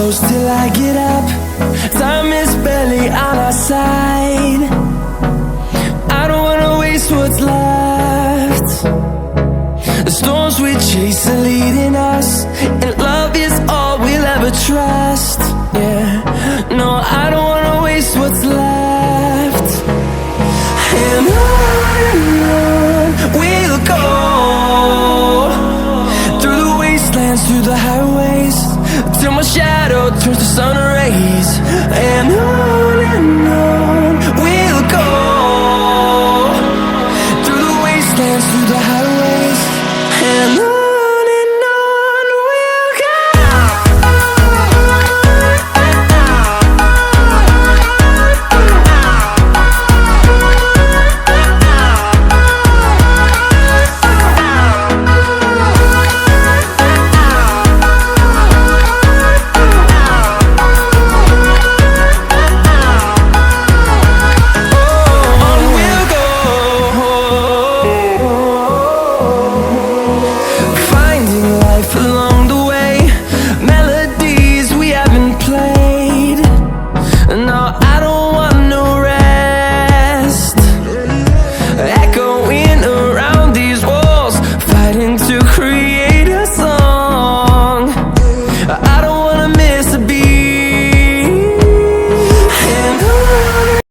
close till I get up. Time is barely on our side. I don't wanna waste what's left. The storms we chase are leading us, and love is all we'll ever trust. Yeah, no, I don't wanna waste what's left. And on we'll go, through the wastelands, through the highways, till my shadow turns to sun rays. And on we'll go, through the wastelands, through the highways, and on we'll go. Finding life alone